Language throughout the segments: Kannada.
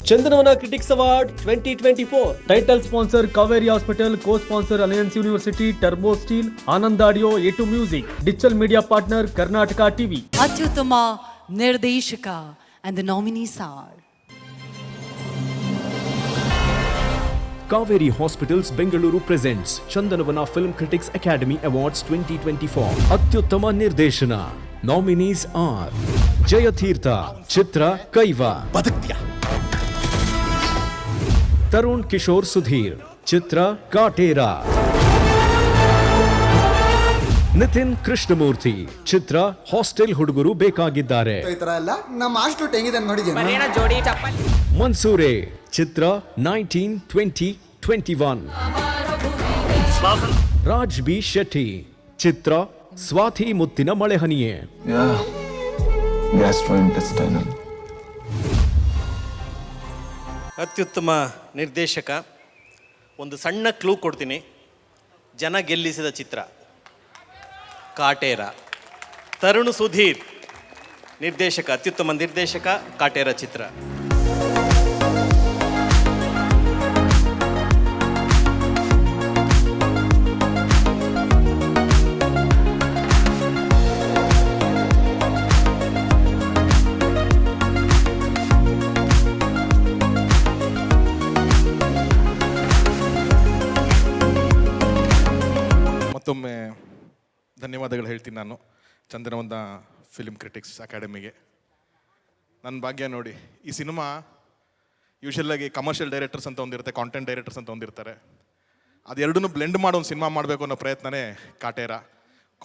Chandanavana critics award 2024 title sponsor Kaveri hospital, cosponsor Alliance University, Turbo Steel, Anand Audio, A two Music, digital media partner Karnataka TV. ಅತ್ಯುತ್ತಮ ನಿರ್ದೇಶಕ and the nominees are Kaveri Hospitals Bengaluru presents Chandanavana Film Critics Academy Awards 2024. ಅತ್ಯುತ್ತಮ ನಿರ್ದೇಶನ. Nominees are ಜಯತೀರ್ಥ, ಚಿತ್ರ ಕೈವಾ, ತರುಣ್ ಕಿಶೋರ್ ಸುಧೀರ್, ಚಿತ್ರ ಕಾಟೇರ, ನಿತಿನ್ ಕೃಷ್ಣಮೂರ್ತಿ, ಚಿತ್ರ ಹಾಸ್ಟೆಲ್ ಹುಡುಗರು ಬೇಕಾಗಿದ್ದಾರೆ, ಮನ್ಸೂರೆ, ಚಿತ್ರ 1920-21, ರಾಜ್ ಬಿ ಶೆಟ್ಟಿ, ಚಿತ್ರ ಸ್ವಾತಿ ಮುತ್ತಿನ ಮಳೆಹನಿಯೇ. ಅತ್ಯುತ್ತಮ ನಿರ್ದೇಶಕ. ಒಂದು ಸಣ್ಣ ಕ್ಲೂ ಕೊಡ್ತೀನಿ, ಜನ ಗೆಲ್ಲಿಸಿದ ಚಿತ್ರ ಕಾಟೇರ. ತರುಣ್ ಸುಧೀರ್ ನಿರ್ದೇಶಕ, ಅತ್ಯುತ್ತಮ ನಿರ್ದೇಶಕ, ಕಾಟೇರ ಚಿತ್ರ. ಮತ್ತೊಮ್ಮೆ ಧನ್ಯವಾದಗಳು ಹೇಳ್ತೀನಿ ನಾನು ಚಂದನವನ ಫಿಲ್ಮ್ ಕ್ರಿಟಿಕ್ಸ್ ಅಕಾಡೆಮಿಗೆ. ನನ್ನ ಭಾಗ್ಯ ನೋಡಿ, ಈ ಸಿನಿಮಾ ಯೂಶಲಾಗಿ ಕಮರ್ಷಿಯಲ್ ಡೈರೆಕ್ಟರ್ಸ್ ಅಂತ ಒಂದಿರುತ್ತೆ, ಕಾಂಟೆಂಟ್ ಡೈರೆಕ್ಟರ್ಸ್ ಅಂತ ಒಂದಿರ್ತಾರೆ. ಅದೆರಡನ್ನೂ ಬ್ಲೆಂಡ್ ಮಾಡೋ ಒಂದು ಸಿನಿಮಾ ಮಾಡಬೇಕು ಅನ್ನೋ ಪ್ರಯತ್ನನೇ ಕಾಟೇರ.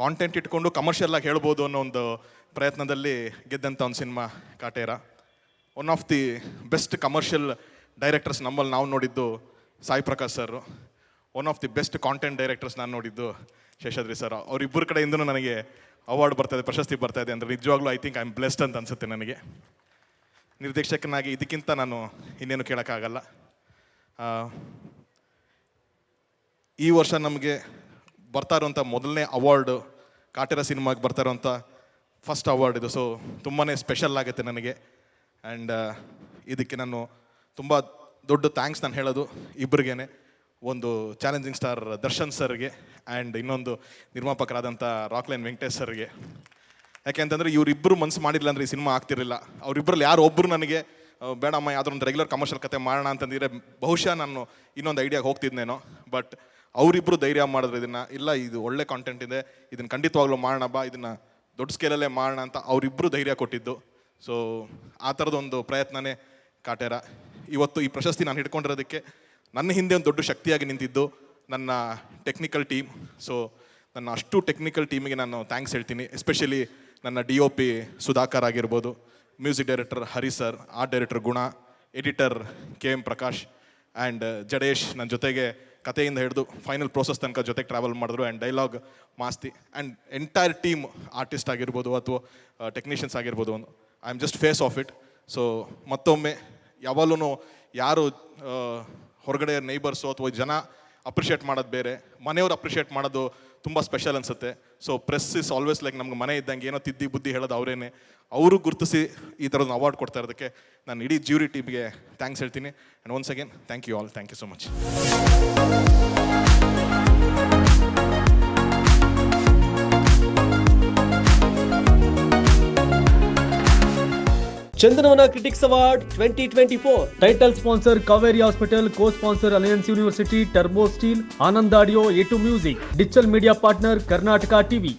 ಕಾಂಟೆಂಟ್ ಇಟ್ಕೊಂಡು ಕಮರ್ಷಿಯಲ್ ಆಗಿ ಹೇಳ್ಬೋದು ಅನ್ನೋ ಒಂದು ಪ್ರಯತ್ನದಲ್ಲಿ ಗೆದ್ದಂಥ ಒಂದು cinema Kaatera. One of the best commercial directors ನಮ್ಮಲ್ಲಿ ನಾವು ನೋಡಿದ್ದು Sai Prakash sir. One of the best content directors ನಾನು ನೋಡಿದ್ದು ಶೇಷಾದ್ರಿ ಸರ್. ಅವರಿಬ್ಬರ ಕಡೆಯಿಂದನೂ ನನಗೆ ಅವಾರ್ಡ್ ಬರ್ತಾಯಿದೆ, ಪ್ರಶಸ್ತಿ ಬರ್ತಾಯಿದೆ ಅಂದರೆ ನಿಜವಾಗ್ಲೂ I think I am blessed ಅಂತ ಅನಿಸುತ್ತೆ ನನಗೆ. ನಿರ್ದೇಶಕನಾಗಿ ಇದಕ್ಕಿಂತ ನಾನು ಇನ್ನೇನು ಕೇಳೋಕ್ಕಾಗಲ್ಲ. ಈ ವರ್ಷ ನಮಗೆ ಬರ್ತಾ ಇರೋಂಥ ಮೊದಲನೇ ಅವಾರ್ಡು ಕಾಟೇರ ಸಿನಿಮಾಗೆ ಬರ್ತಾ ಇರೋಂಥ ಫಸ್ಟ್ ಅವಾರ್ಡ್ ಇದು. ಸೊ ತುಂಬಾ ಸ್ಪೆಷಲ್ ಆಗುತ್ತೆ ನನಗೆ. ಆ್ಯಂಡ್ ಇದಕ್ಕೆ ನಾನು ತುಂಬ ದೊಡ್ಡ ಥ್ಯಾಂಕ್ಸ್ ನಾನು ಹೇಳೋದು ಇಬ್ಬರಿಗೇನೆ. ಒಂದು ಚಾಲೆಂಜಿಂಗ್ ಸ್ಟಾರ್ ದರ್ಶನ್ ಸರ್ಗೆ ಆ್ಯಂಡ್ ಇನ್ನೊಂದು ನಿರ್ಮಾಪಕರಾದಂಥ ರಾಕ್ಲೈನ್ ವೆಂಕಟೇಶ್ ಸರ್ಗೆ. ಯಾಕೆಂತಂದರೆ ಇವರಿಬ್ಬರು ಮನಸ್ಸು ಮಾಡಿಲ್ಲ ಅಂದರೆ ಈ ಸಿನಿಮಾ ಆಗ್ತಿರಲಿಲ್ಲ. ಅವರಿಬ್ಬರಲ್ಲಿ ಯಾರು ಒಬ್ಬರು ನನಗೆ ಬೇಡಮ್ಮ ಯಾವುದೋ ಒಂದು ರೆಗ್ಯುಲರ್ ಕಮರ್ಷಿಯಲ್ ಕತೆ ಮಾಡೋಣ ಅಂತಂದಿದ್ರೆ ಬಹುಶಃ ನಾನು ಇನ್ನೊಂದು ಐಡಿಯಾಗೆ ಹೋಗ್ತಿದ್ನೇನೋ. ಬಟ್ ಅವರಿಬ್ಬರು ಧೈರ್ಯ ಮಾಡಿದ್ರು ಇದನ್ನು, ಇಲ್ಲ ಇದು ಒಳ್ಳೆ ಕಾಂಟೆಂಟ್ ಇದೆ, ಇದನ್ನು ಖಂಡಿತವಾಗ್ಲೂ ಮಾಡೋಣ ಬಾ, ಇದನ್ನು ದೊಡ್ಡ ಸ್ಕೇಲಲ್ಲೇ ಮಾಡೋಣ ಅಂತ ಅವರಿಬ್ಬರು ಧೈರ್ಯ ಕೊಟ್ಟಿದ್ದು. ಸೊ ಆ ಥರದೊಂದು ಪ್ರಯತ್ನನೇ ಕಾಟೇರ. ಇವತ್ತು ಈ ಪ್ರಶಸ್ತಿ ನಾನು ಹಿಡ್ಕೊಂಡಿರೋದಕ್ಕೆ ನನ್ನ ಹಿಂದೆ ಒಂದು ದೊಡ್ಡ ಶಕ್ತಿಯಾಗಿ ನಿಂತಿದ್ದು ನನ್ನ ಟೆಕ್ನಿಕಲ್ ಟೀಮ್. ಸೊ ನನ್ನ ಅಷ್ಟು ಟೆಕ್ನಿಕಲ್ ಟೀಮಿಗೆ ನಾನು ಥ್ಯಾಂಕ್ಸ್ ಹೇಳ್ತೀನಿ. ಎಸ್ಪೆಷಲಿ ನನ್ನ DOP ಸುಧಾಕರ್ ಆಗಿರ್ಬೋದು, ಮ್ಯೂಸಿಕ್ ಡೈರೆಕ್ಟರ್ ಹರಿ ಸರ್, ಆರ್ಟ್ ಡೈರೆಕ್ಟರ್ ಗುಣ, editor KM Prakash and Jadesh ನನ್ನ ಜೊತೆಗೆ ಕಥೆಯಿಂದ ಹಿಡಿದು ಫೈನಲ್ ಪ್ರೋಸೆಸ್ ತನಕ ಜೊತೆಗೆ ಟ್ರಾವೆಲ್ ಮಾಡಿದ್ರು. And dialogue Masti and entire team, artist ಆಗಿರ್ಬೋದು ಅಥವಾ ಟೆಕ್ನಿಷಿಯನ್ಸ್ ಆಗಿರ್ಬೋದು, I am just face of it. So ಮತ್ತೊಮ್ಮೆ ಯಾವಾಗಲೂ ಯಾರು ಹೊರಗಡೆ ನೇಬರ್ಸು ಅಥವಾ ಜನ ಅಪ್ರಿಷಿಯೇಟ್ ಮಾಡೋದು ಬೇರೆ, ಮನೆಯವ್ರು ಅಪ್ರಿಷಿಯೇಟ್ ಮಾಡೋದು ತುಂಬ ಸ್ಪೆಷಲ್ ಅನಿಸುತ್ತೆ. So press is always like ನಮ್ಗೆ ಮನೆ ಇದ್ದಂಗೆ, ಏನೋ ತಿದ್ದಿ ಬುದ್ಧಿ ಹೇಳೋದು ಅವರೇನೆ. ಅವರು ಗುರುತಿಸಿ ಈ ಥರದ್ದು ಅವಾರ್ಡ್ ಕೊಡ್ತಾ ಇರೋದಕ್ಕೆ ನಾನು ಇಡೀ ಜ್ಯೂರಿ ಟೀಮ್ಗೆ ಥ್ಯಾಂಕ್ಸ್ ಹೇಳ್ತೀನಿ. And once again thank you all, thank you so much. Chandanavana critics award 2024 title sponsor Kaveri hospital, cosponsor Alliance University, Turbo Steel, Anand Audio, A two Music, digital media partner Karnataka TV.